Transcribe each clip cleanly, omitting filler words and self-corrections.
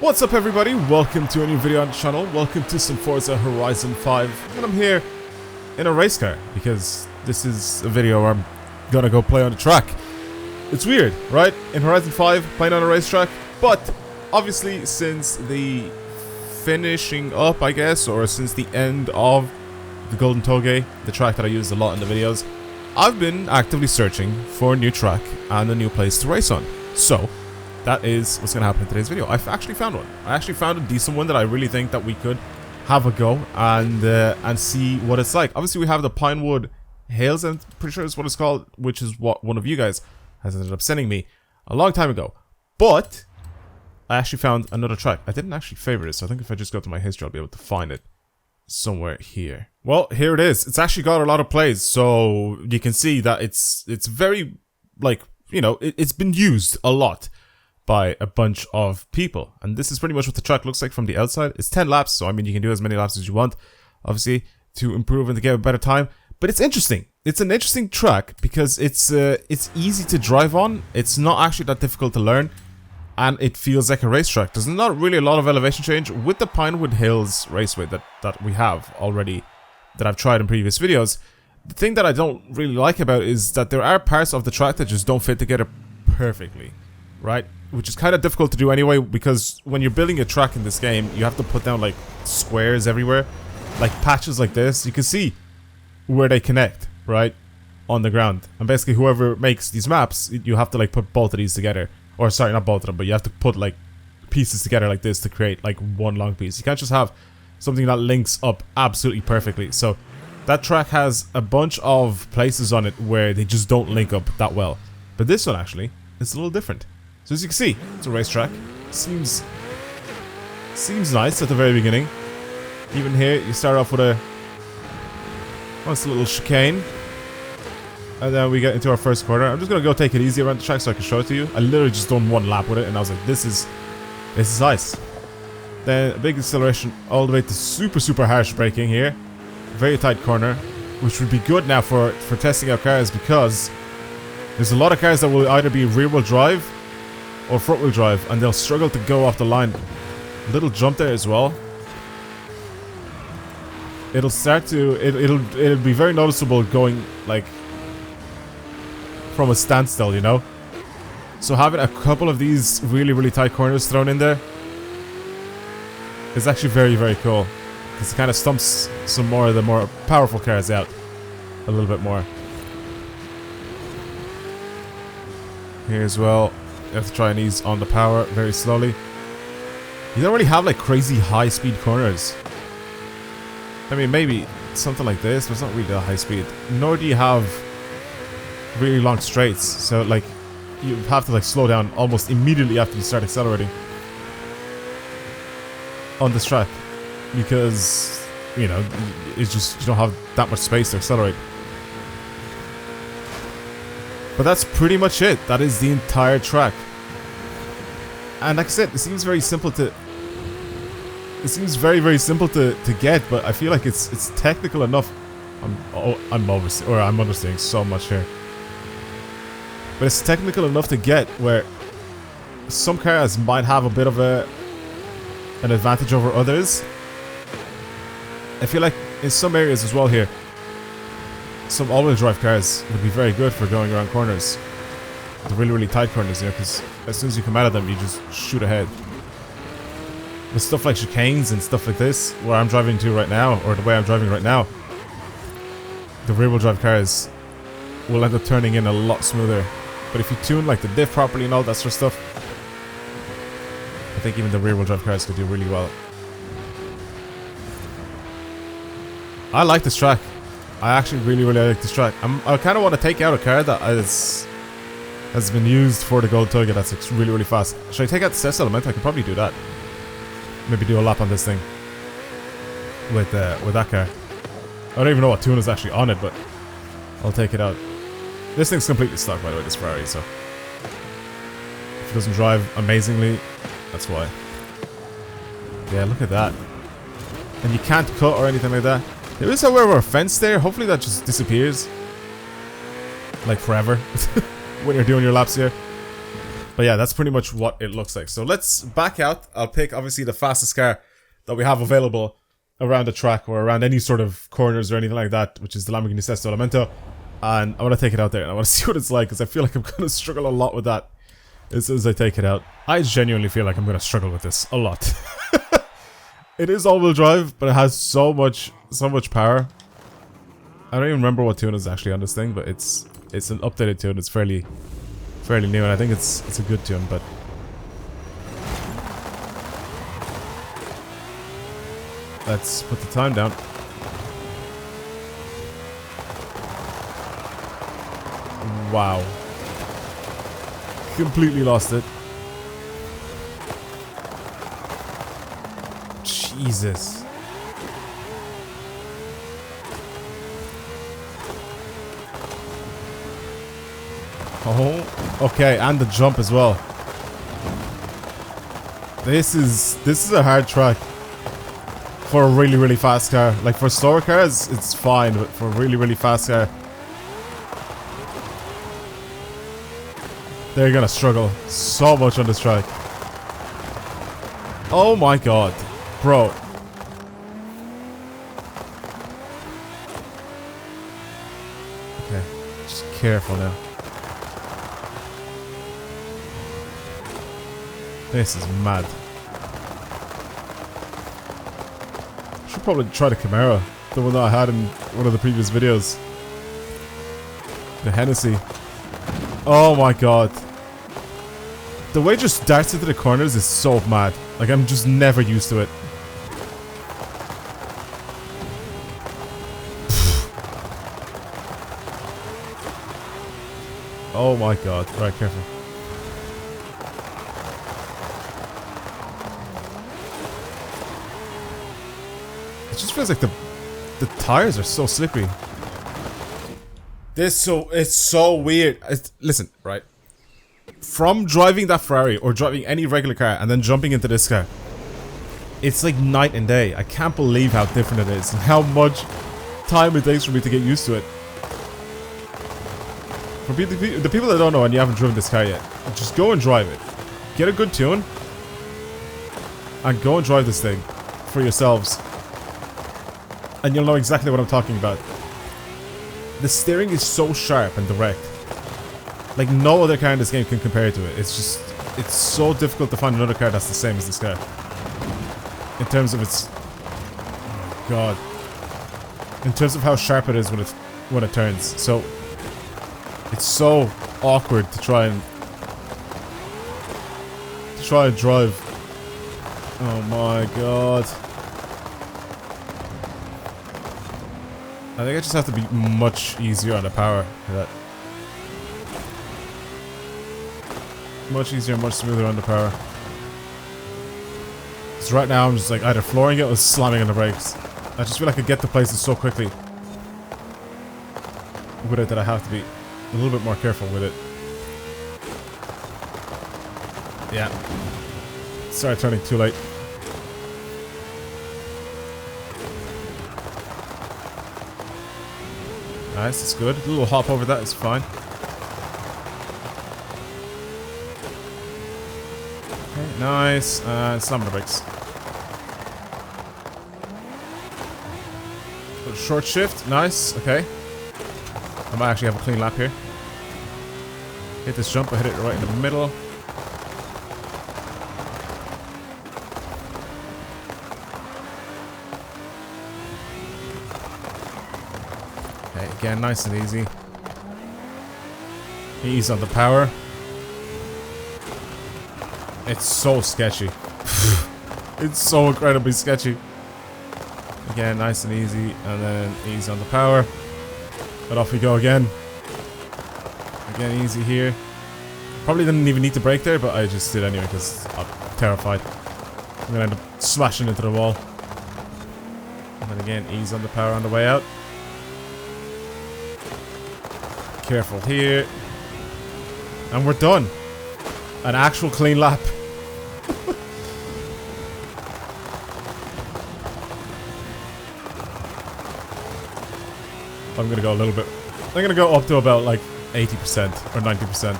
What's up everybody, welcome to a new video on the channel, welcome to some Forza Horizon 5, and I'm here in a race car, because this is a video where I'm gonna go play on the track. It's weird, right? In Horizon 5, playing on a racetrack, but obviously since the finishing up, I guess, or since the end of the Golden Toge, the track that I used a lot in the videos, I've been actively searching for a new track and a new place to race on. So that is what's going to happen in today's video. I've actually found one. I actually found a decent one that I really think that we could have a go and see what it's like. Obviously, we have the Pinewood Hills, I'm pretty sure is what it's called, which is what one of you guys has ended up sending me a long time ago. But I actually found another track. I didn't actually favorite it, so I think if I just go to my history, I'll be able to find it somewhere here. Well, here it is. It's actually got a lot of plays, so you can see that it's very, like, you know, it's been used a lot by a bunch of people, and this is pretty much what the track looks like from the outside. It's 10 laps, so I mean you can do as many laps as you want, obviously, to improve and to get a better time. But it's interesting. It's an interesting track because it's easy to drive on. It's not actually that difficult to learn, and it feels like a racetrack. There's not really a lot of elevation change with the Pinewood Hills Raceway that we have already, that I've tried in previous videos. The thing that I don't really like about it is that there are parts of the track that just don't fit together perfectly, right? Which is kind of difficult to do anyway, because when you're building a track in this game, you have to put down like squares everywhere, like patches like this. You can see where they connect, right, on the ground. And basically whoever makes these maps, you have to like put both of these together. Or sorry, not both of them, but you have to put like pieces together like this to create like one long piece. You can't just have something that links up absolutely perfectly. So that track has a bunch of places on it where they just don't link up that well. But this one actually is a little different. So as you can see, it's a racetrack. Seems nice at the very beginning. Even here, you start off with a nice little chicane, and then we get into our first corner. I'm just gonna go take it easy around the track so I can show it to you. I literally just done one lap with it, and I was like, this is nice. Then a big acceleration all the way to super harsh braking here. Very tight corner, which would be good now for testing out cars, because there's a lot of cars that will either be rear-wheel drive or front-wheel drive, and they'll struggle to go off the line. Little jump there as well. It'll start to it'll be very noticeable going like from a standstill, you know. So having a couple of these really tight corners thrown in there is actually very cool, because it kind of stumps some more of the more powerful cars out a little bit more. Here as well. You have to try and ease on the power very slowly. You don't really have like crazy high speed corners. I mean, maybe something like this, but it's not really that high speed. Nor do you have really long straights, so like you have to like slow down almost immediately after you start accelerating on this track, because you know it's just you don't have that much space to accelerate. But that's pretty much it. That is the entire track. And like I said, it seems very simple to... It seems very simple to get, but I feel like it's technical enough. I'm understanding so much here. But it's technical enough to get where some cars might have a bit of an advantage over others. I feel like in some areas as well here, some all-wheel drive cars would be very good for going around corners. The really tight corners, you know, because as soon as you come out of them, you just shoot ahead. With stuff like chicanes and stuff like this, where I'm driving to right now, or the way I'm driving right now, the rear-wheel drive cars will end up turning in a lot smoother. But if you tune like the diff properly and all that sort of stuff, I think even the rear-wheel drive cars could do really well. I like this track. I actually really like this track. I kind of want to take out a car that has been used for the Gold Toge that's like really fast. Should I take out the cess element? I could probably do that. Maybe do a lap on this thing with that car. I don't even know what tune is actually on it, but I'll take it out. This thing's completely stuck, by the way, this Ferrari, so if it doesn't drive amazingly, that's why. Yeah, look at that. And you can't cut or anything like that. There is, however, a fence there. Hopefully that just disappears. Like forever. When you're doing your laps here. But yeah, that's pretty much what it looks like. So let's back out. I'll pick obviously the fastest car that we have available around the track or around any sort of corners or anything like that, which is the Lamborghini Sesto Elemento. And I want to take it out there and I want to see what it's like, because I feel like I'm going to struggle a lot with that as soon as I take it out. I genuinely feel like I'm going to struggle with this a lot. It is all-wheel drive, but it has so much power. I don't even remember what tune is actually on this thing, but it's an updated tune. It's fairly new, and I think it's a good tune, but let's put the time down. Wow. Completely lost it. Jesus. Oh, okay, and the jump as well. This is a hard track for a really fast car. Like for slower cars, it's fine, but for a really fast car, they're gonna struggle so much on this track. Oh my god, bro. Okay, just careful now. This is mad. Should probably try the Camaro, the one that I had in one of the previous videos. The Hennessy. Oh my god. The way it just darts into the corners is so mad. Like, I'm just never used to it. Oh my god. Right, careful. It just feels like the tires are so slippery. It's so weird. Listen, right? From driving that Ferrari or driving any regular car and then jumping into this car, it's like night and day. I can't believe how different it is and how much time it takes for me to get used to it. For the people that don't know and you haven't driven this car yet, just go and drive it. Get a good tune and go and drive this thing for yourselves. And you'll know exactly what I'm talking about. The steering is so sharp and direct. Like, no other car in this game can compare to it. It's just, it's so difficult to find another car that's the same as this car. In terms of its... Oh my god. In terms of how sharp it is when it turns. So, it's so awkward to try and drive. Oh my god. I think I just have to be much easier on the power for that. Much easier, much smoother on the power. So right now I'm just like either flooring it or slamming on the brakes. I just feel like I get to places so quickly with it that I have to be a little bit more careful with it. Yeah. Started turning too late. Nice, it's good. A little hop over that is fine. Okay, nice. Slam on the brakes. Little short shift. Nice. Okay. I might actually have a clean lap here. Hit this jump. I hit it right in the middle. Again, nice and easy. Ease on the power. It's so sketchy. It's so incredibly sketchy. Again, nice and easy. And then ease on the power. But off we go again. Again, easy here. Probably didn't even need to brake there, but I just did anyway because I'm terrified. I'm gonna end up smashing into the wall. And then again, ease on the power on the way out. Careful here. And we're done. An actual clean lap. I'm gonna go a little bit. I'm gonna go up to about like 80% or 90%.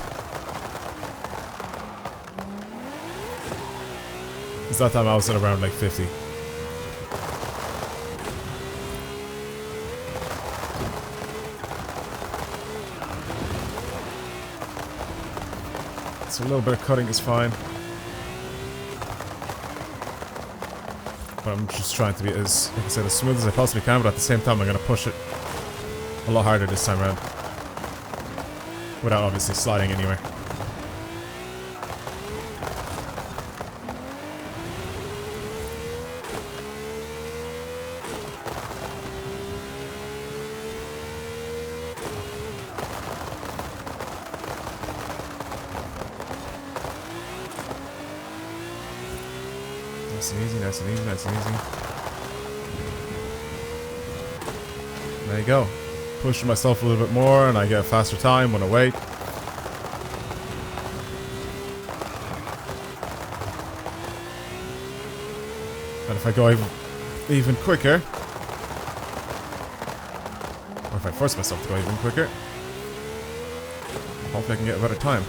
Because that time I was at around like 50. So a little bit of cutting is fine. But I'm just trying to be as, like I said, as smooth as I possibly can, but at the same time I'm going to push it a lot harder this time around. Without obviously sliding anywhere. Nice and easy, nice and easy, nice and easy. There you go. Push myself a little bit more and I get a faster time when I wait. And if I go even quicker, or if I force myself to go even quicker, hopefully I can get a better time.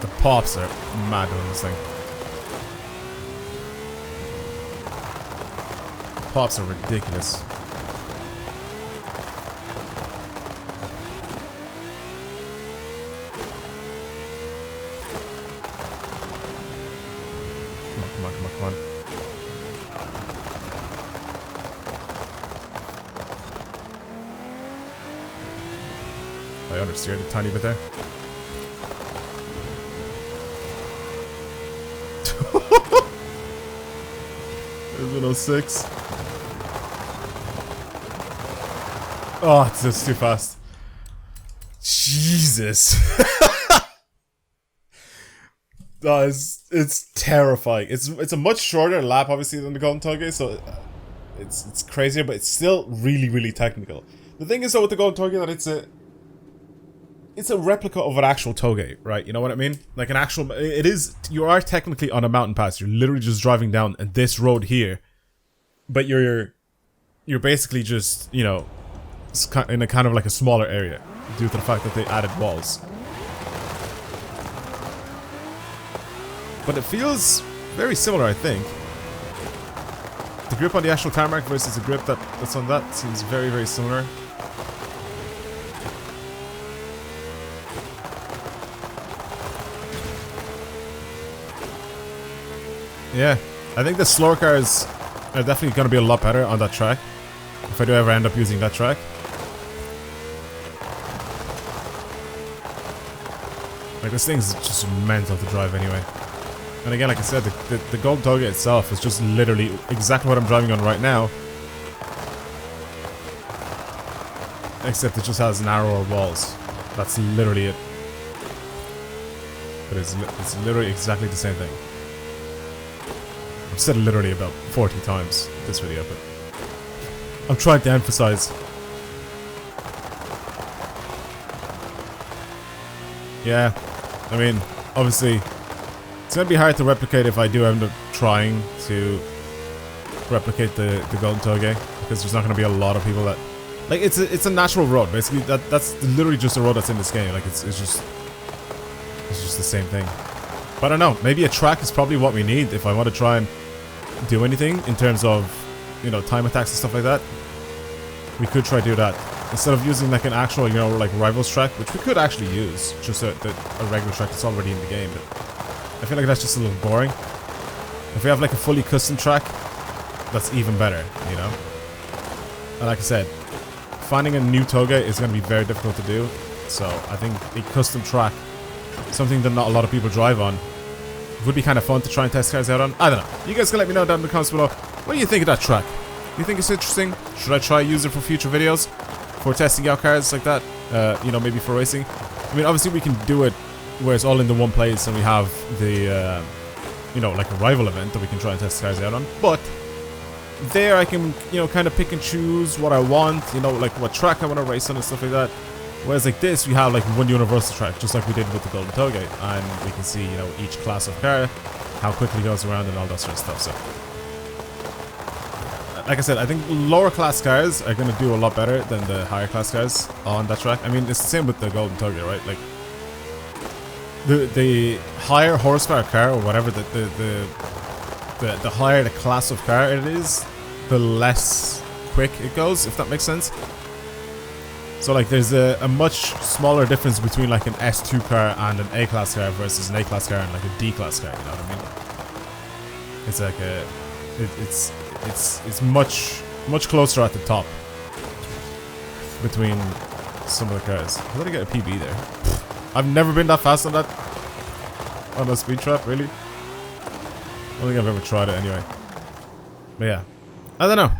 The pops are mad on this thing. Pops are ridiculous. Come on, come on, come on, come on. I understeered a tiny bit there. There's 106. Oh, it's just too fast. Jesus. Oh, it's terrifying. It's a much shorter lap, obviously, than the Golden Toge, so it's crazier, but it's still really, really technical. The thing is, though, with the Golden Toge, that it's a replica of an actual Toge, right? You know what I mean? Like an actual... It is... You are technically on a mountain pass. You're literally just driving down this road here. But you're basically just, you know, in a kind of like a smaller area. Due to the fact that they added walls. But it feels very similar, I think. The grip on the actual tarmac versus the grip that's on that seems very, very similar. Yeah, I think the slower cars are definitely going to be a lot better on that track. If I do ever end up using that track. Like, this thing's just mental to drive anyway. And again, like I said, the Golden Toge itself is just literally exactly what I'm driving on right now. Except it just has narrower walls. That's literally it. But it's literally exactly the same thing. I've said it literally about 40 times this video, but I'm trying to emphasize. Yeah, I mean, obviously, it's gonna be hard to replicate if I do end up trying to replicate the Golden Toge, because there's not gonna be a lot of people that... Like, it's a natural road, basically. That's literally just a road that's in this game. Like, it's just the same thing. But I don't know, maybe a track is probably what we need if I want to try and do anything in terms of, you know, time attacks and stuff like that. We could try to do that. Instead of using like an actual, you know, like Rivals track, which we could actually use, just a regular track that's already in the game, but I feel like that's just a little boring. If we have like a fully custom track, that's even better, you know? And like I said, finding a new Toge is going to be very difficult to do, so I think a custom track, something that not a lot of people drive on, would be kind of fun to try and test cars out on. I don't know. You guys can let me know down in the comments below. What do you think of that track? Do you think it's interesting? Should I try use it for future videos? For testing out cars like that? You know, maybe for racing? I mean, obviously we can do it where it's all in the one place and we have the, you know, like a rival event that we can try and test cars out on. But there I can, you know, kind of pick and choose what I want, you know, like what track I want to race on and stuff like that. Whereas like this, we have like one universal track, just like we did with the Golden Toge, and we can see, you know, each class of car, how quickly it goes around and all that sort of stuff. So like I said, I think lower class cars are going to do a lot better than the higher class cars on that track. I mean, it's the same with the Golden Tugger, right? Like, the higher horsepower car, or whatever, the higher the class of car it is, the less quick it goes, if that makes sense. So like there's a much smaller difference between like an S2 car and an A-class car versus an A-class car and like a D-class car, you know what I mean? It's like it's much closer at the top between some of the cars. How did I get a PB there? I've never been that fast on a speed trap, really. I don't think I've ever tried it anyway. But yeah, I don't know.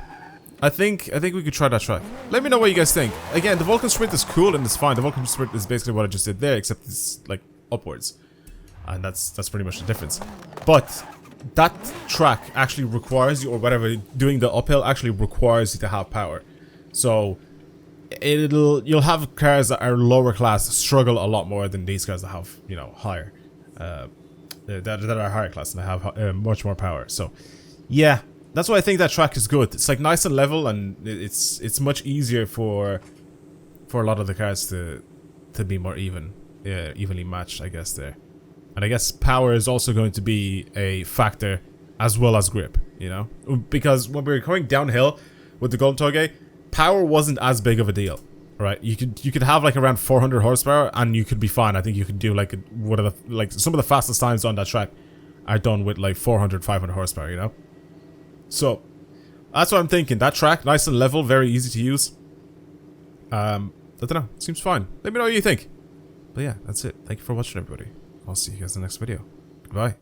I think we could try that track. Let me know what you guys think. Again, the Vulcan Sprint is cool and it's fine. The Vulcan Sprint is basically what I just did there, except it's like upwards, and that's pretty much the difference. But that track actually requires you, or whatever, doing the uphill actually requires you to have power. So you'll have cars that are lower class struggle a lot more than these cars that have, you know, higher, that are higher class and have much more power. So yeah, that's why I think that track is good. It's like nice and level, and it's much easier for a lot of the cars to be more evenly matched, I guess, there. And I guess power is also going to be a factor as well as grip, you know? Because when we were going downhill with the Golden Toge, power wasn't as big of a deal, right? You could have like around 400 horsepower and you could be fine. I think you could do like some of the fastest times on that track are done with like 400, 500 horsepower, you know? So that's what I'm thinking. That track, nice and level, very easy to use. I don't know, seems fine. Let me know what you think. But yeah, that's it. Thank you for watching, everybody. I'll see you guys in the next video. Goodbye.